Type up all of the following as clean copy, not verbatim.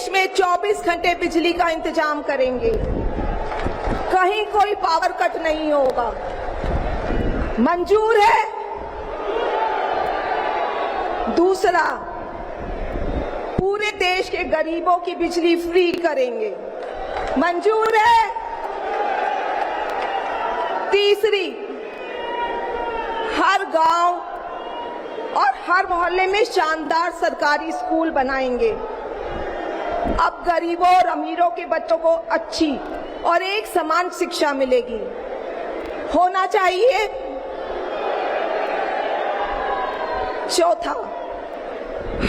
देश में 24 घंटे बिजली का इंतजाम करेंगे, कहीं कोई पावर कट नहीं होगा। मंजूर है? दूसरा, पूरे देश के गरीबों की बिजली फ्री करेंगे। मंजूर है? तीसरी, हर गांव और हर मोहल्ले में शानदार सरकारी स्कूल बनाएंगे। अब गरीबों और अमीरों के बच्चों को अच्छी और एक समान शिक्षा मिलेगी। होना चाहिए। चौथा,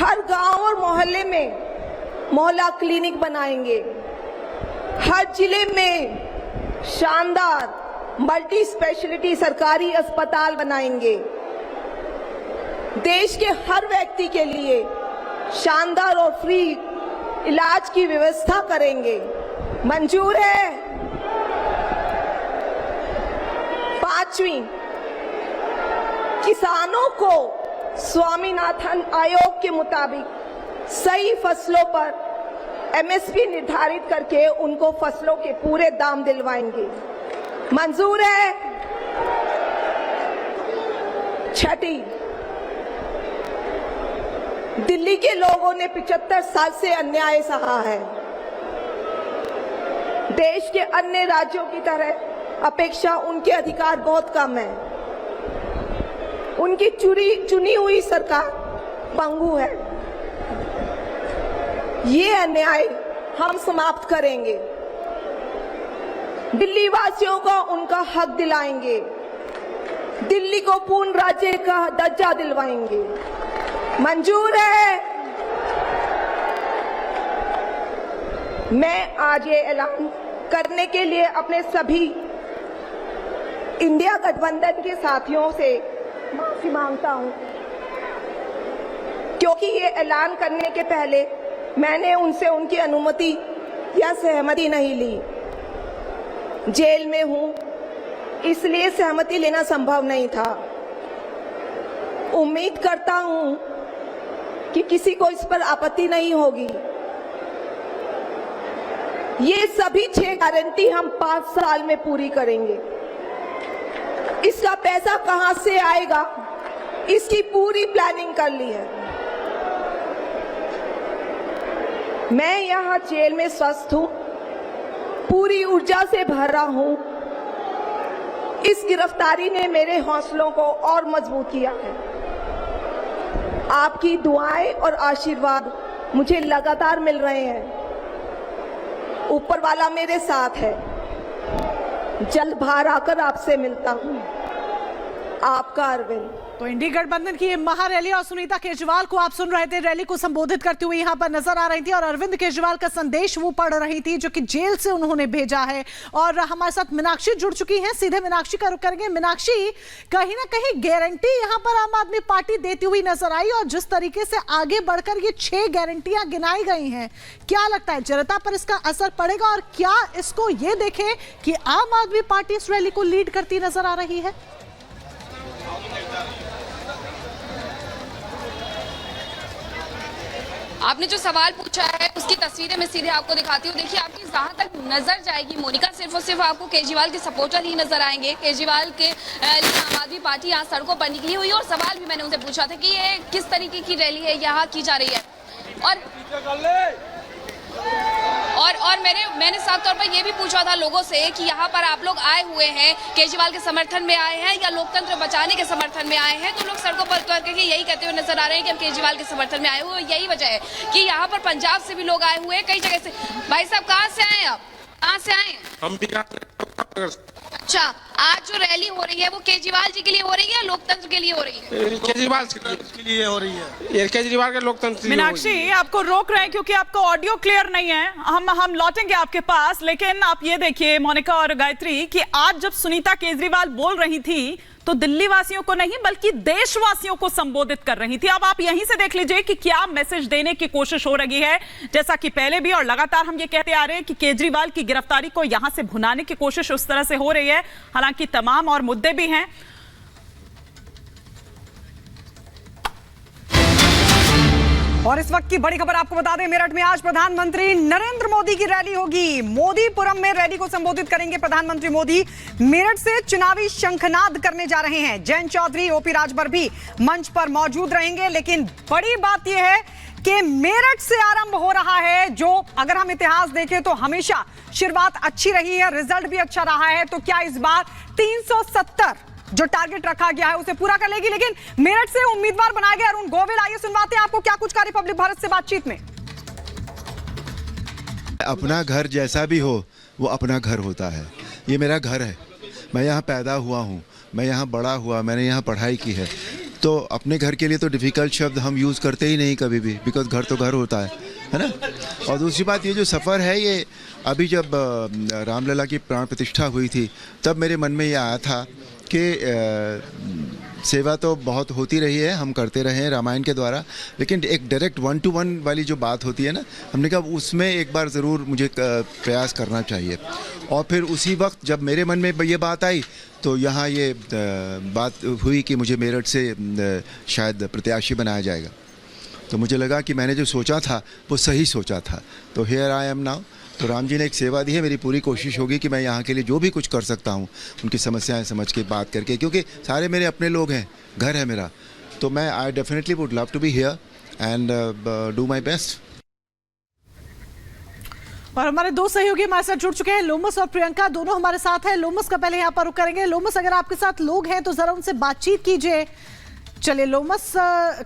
हर गांव और मोहल्ले में मोहल्ला क्लिनिक बनाएंगे। हर जिले में शानदार मल्टी स्पेशलिटी सरकारी अस्पताल बनाएंगे। देश के हर व्यक्ति के लिए शानदार और फ्री इलाज की व्यवस्था करेंगे। मंजूर है? पांचवी, किसानों को स्वामीनाथन आयोग के मुताबिक सही फसलों पर एमएसपी निर्धारित करके उनको फसलों के पूरे दाम दिलवाएंगे। मंजूर है? छठी, दिल्ली के लोगों ने 75 साल से अन्याय सहा है। देश के अन्य राज्यों की तरह अपेक्षा उनके अधिकार बहुत कम है। उनकी चुनी हुई सरकार पंगु है। ये अन्याय हम समाप्त करेंगे। दिल्ली वासियों को उनका हक दिलाएंगे। दिल्ली को पूर्ण राज्य का दर्जा दिलवाएंगे। मंजूर है? मैं आज ये ऐलान करने के लिए अपने सभी इंडिया गठबंधन के साथियों से माफी मांगता हूं, क्योंकि ये ऐलान करने के पहले मैंने उनसे उनकी अनुमति या सहमति नहीं ली। जेल में हूं, इसलिए सहमति लेना संभव नहीं था। उम्मीद करता हूं कि किसी को इस पर आपत्ति नहीं होगी। ये सभी 6 गारंटी हम 5 साल में पूरी करेंगे। इसका पैसा कहां से आएगा, इसकी पूरी प्लानिंग कर ली है। मैं यहां जेल में स्वस्थ हूं, पूरी ऊर्जा से भरा हूं। इस गिरफ्तारी ने मेरे हौसलों को और मजबूत किया है। आपकी दुआएं और आशीर्वाद मुझे लगातार मिल रहे हैं। ऊपर वाला मेरे साथ है। जल्द बाहर आकर आपसे मिलता हूं। आपका अरविंद। तो इंडी गठबंधन की ये महारैली और सुनीता केजरीवाल को आप सुन रहे थे, रैली को संबोधित करते हुए यहाँ पर नजर आ रही थी और अरविंद केजरीवाल का संदेश वो पढ़ रही थी जो कि जेल से उन्होंने भेजा है। और हमारे साथ मीनाक्षी जुड़ चुकी हैं, सीधे मीनाक्षी का रुख करेंगे। मीनाक्षी, कहीं ना कहीं गारंटी यहाँ पर आम आदमी पार्टी देती हुई नजर आई और जिस तरीके से आगे बढ़कर ये 6 गारंटियां गिनाई गई हैं, क्या लगता है जनता पर इसका असर पड़ेगा और क्या इसको ये देखें कि आम आदमी पार्टी इस रैली को लीड करती नजर आ रही है? आपने जो सवाल पूछा है उसकी तस्वीरें मैं सीधे आपको दिखाती हूँ। देखिए, आपकी जहां तक नजर जाएगी मोनिका, सिर्फ और सिर्फ आपको केजरीवाल के सपोर्टर ही नजर आएंगे। केजरीवाल के लिए आम आदमी पार्टी यहाँ सड़कों पर निकली हुई। और सवाल भी मैंने उनसे पूछा था कि ये किस तरीके की रैली है यहाँ की जा रही है। और मैंने साफ तौर पर यह भी पूछा था लोगों से कि यहाँ पर आप लोग आए हुए हैं केजरीवाल के समर्थन में आए हैं या लोकतंत्र बचाने के समर्थन में आए हैं। तो लोग सड़कों पर उतर करके यही कहते हुए नजर आ रहे हैं कि हम केजरीवाल के समर्थन में आए हुए। यही वजह है कि यहाँ पर पंजाब से भी लोग आए हुए हैं, कई जगह से। भाई साहब, कहाँ से आए आप? कहाँ से आए? हम बिहार। अच्छा, आज जो रैली हो रही है वो केजरीवाल जी के लिए हो रही है या लोकतंत्र के लिए हो रही है? केजरीवाल के लिए हो रही है। ये केजरीवाल के लोकतंत्र। मीनाक्षी, आपको रोक रहे हैं क्योंकि आपका ऑडियो क्लियर नहीं है। हम लौटेंगे आपके पास, लेकिन आप ये देखिए मोनिका और गायत्री कि आज जब सुनीता केजरीवाल बोल रही थी तो दिल्ली वासियों को नहीं बल्कि देशवासियों को संबोधित कर रही थी। अब आप यहीं से देख लीजिए कि क्या मैसेज देने की कोशिश हो रही है। जैसा कि पहले भी और लगातार हम ये कहते आ रहे हैं कि केजरीवाल की गिरफ्तारी को यहां से भुनाने की कोशिश उस तरह से हो रही है, हालांकि तमाम और मुद्दे भी हैं। और इस वक्त की बड़ी खबर आपको बता दें, मेरठ में आज प्रधानमंत्री नरेंद्र मोदी की रैली होगी। मोदीपुरम में रैली को संबोधित करेंगे प्रधानमंत्री मोदी। मेरठ से चुनावी शंखनाद करने जा रहे हैं। जयंत चौधरी, ओपी राजभर भी मंच पर मौजूद रहेंगे। लेकिन बड़ी बात यह है कि मेरठ से आरंभ हो रहा है, जो अगर हम इतिहास देखें तो हमेशा शुरुआत अच्छी रही है, रिजल्ट भी अच्छा रहा है। तो क्या इस बार 370 जो टारगेट रखा गया है उसे पूरा कर लेगी? लेकिन मेरठ से उम्मीदवार बनाए गए अरुण गोविल, आइए सुनवाते हैं आपको क्या कुछ कहा रिपब्लिक भारत से बातचीत में। अपना घर जैसा भी हो वो अपना घर होता है। ये मेरा घर है, मैं यहाँ पैदा हुआ हूँ, मैं यहाँ बड़ा हुआ, मैंने यहाँ पढ़ाई की है। तो अपने घर के लिए तो डिफ़िकल्ट शब्द हम यूज़ करते ही नहीं कभी भी, बिकॉज घर तो घर होता है ना। और दूसरी बात ये जो सफ़र है, ये अभी जब रामलला की प्राण प्रतिष्ठा हुई थी तब मेरे मन में ये आया था कि सेवा तो बहुत होती रही है, हम करते रहे हैं रामायण के द्वारा, लेकिन एक डायरेक्ट 1-to-1 वाली जो बात होती है ना, हमने कहा उसमें एक बार ज़रूर मुझे प्रयास करना चाहिए। और फिर उसी वक्त जब मेरे मन में ये बात आई तो यहाँ ये बात हुई कि मुझे मेरठ से शायद प्रत्याशी बनाया जाएगा। तो मुझे लगा कि मैंने जो सोचा था वो सही सोचा था। तो हियर आई एम नाउ। तो राम जी ने एक सेवा दी है, मेरी पूरी कोशिश होगी कि मैं यहाँ के लिए जो भी कुछ कर सकता हूँ उनकी समस्याएं समझ के बात करके, क्योंकि सारे मेरे अपने लोग हैं, घर है मेरा। तो मैं I definitely would love to be here and do my best. और हमारे दो सहयोगी हमारे साथ जुड़ चुके हैं, लोमस और प्रियंका, दोनों हमारे साथ हैं। लोमस का पहले यहाँ पर रुक करेंगे। लोमस, अगर आपके साथ लोग हैं तो जरा उनसे बातचीत कीजिए। चलिए, लोमस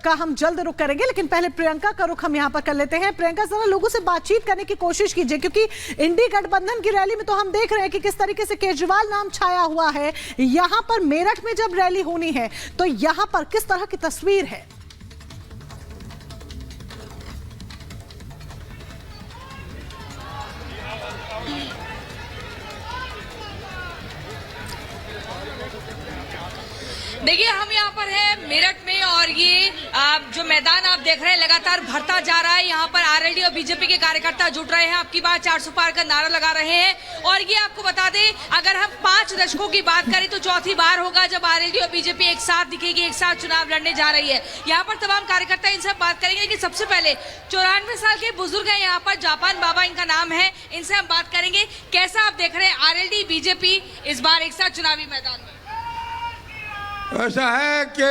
का हम जल्द रुक करेंगे, लेकिन पहले प्रियंका का रुख हम यहाँ पर कर लेते हैं। प्रियंका, जरा लोगों से बातचीत करने की कोशिश कीजिए, क्योंकि इंडी गठबंधन की रैली में तो हम देख रहे हैं कि किस तरीके से केजरीवाल नाम छाया हुआ है। यहाँ पर मेरठ में जब रैली होनी है तो यहाँ पर किस तरह की तस्वीर है? देखिए, हम यहाँ पर है मेरठ में, और ये जो मैदान आप देख रहे हैं लगातार भरता जा रहा है। यहाँ पर आरएलडी और बीजेपी के कार्यकर्ता जुट रहे हैं, आपकी बात 400 पार का नारा लगा रहे हैं। और ये आपको बता दें, अगर हम 5 दशकों की बात करें तो चौथी बार होगा जब आरएलडी और बीजेपी एक साथ दिखेगी, एक साथ चुनाव लड़ने जा रही है। यहाँ पर तमाम कार्यकर्ता इनसे बात करेंगे कि सबसे पहले 94 साल के बुजुर्ग है यहाँ पर, जापान बाबा इनका नाम है, इनसे हम बात करेंगे कैसा आप देख रहे हैं आरएलडी बीजेपी इस बार एक साथ चुनावी मैदान में। ऐसा है कि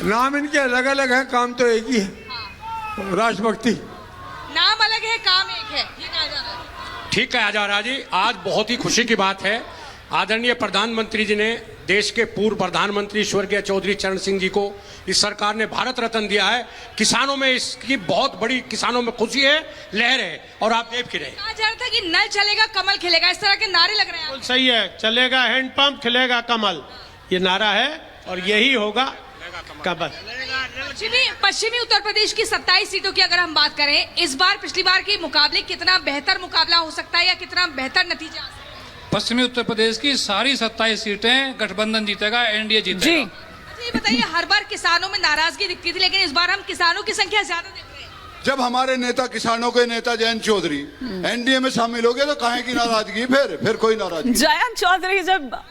नाम इनके अलग अलग है, काम तो एक ही है। हाँ। राष्ट्रभक्ति। नाम अलग है, काम एक है, ये कहा जा रहा है। ठीक कहा जा रहा है जी। आज बहुत ही खुशी की बात है, आदरणीय प्रधानमंत्री जी ने देश के पूर्व प्रधानमंत्री स्वर्गीय चौधरी चरण सिंह जी को इस सरकार ने भारत रत्न दिया है। किसानों में इसकी बहुत बड़ी, किसानों में खुशी है, लहर है। और आप देख रहे हैं, कहा जा रहा था कि नल चलेगा कमल खिलेगा, इस तरह के नारे लग रहे हैं। सही है, चलेगा हैंडपंप, खिलेगा कमल, ये नारा है और यही होगा कमल। पश्चिमी उत्तर प्रदेश की 27 सीटों की अगर हम बात करें, इस बार पिछली बार के मुकाबले कितना बेहतर मुकाबला हो सकता है या कितना बेहतर नतीजा? पश्चिमी उत्तर प्रदेश की सारी 27 सीटें गठबंधन जीतेगा, एनडीए जीतेगा। जी, अच्छा ये बताइए, हर बार किसानों में नाराजगी दिखती थी, लेकिन इस बार हम किसानों की संख्या ज्यादा देख रहे हैं। जब हमारे नेता, किसानों के नेता जयंत चौधरी एनडीए में शामिल हो गए तो काहे की नाराजगी? फिर कोई नाराजगी। जयंत चौधरी जब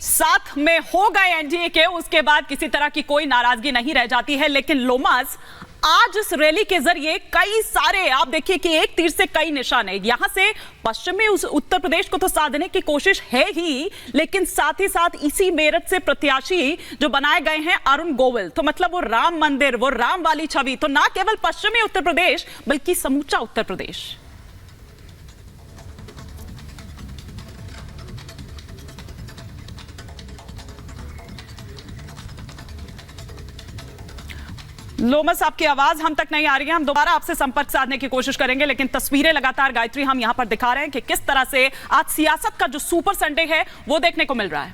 साथ में हो गए एनडीए के, उसके बाद किसी तरह की कोई नाराजगी नहीं रह जाती है। लेकिन लोमास, आज इस रैली के जरिए कई सारे, आप देखिए कि एक तीर से कई निशाने, यहां से पश्चिमी उत्तर प्रदेश को तो साधने की कोशिश है ही, लेकिन साथ ही साथ इसी मेरठ से प्रत्याशी जो बनाए गए हैं अरुण गोविल, तो मतलब वो राम मंदिर, वो राम वाली छवि, तो ना केवल पश्चिमी उत्तर प्रदेश बल्कि समूचा उत्तर प्रदेश। लोमस, आपकी आवाज हम तक नहीं आ रही है, हम दोबारा आपसे संपर्क साधने की कोशिश करेंगे, लेकिन तस्वीरें लगातार गायत्री हम यहां पर दिखा रहे हैं कि किस तरह से आज सियासत का जो सुपर संडे है वो देखने को मिल रहा है।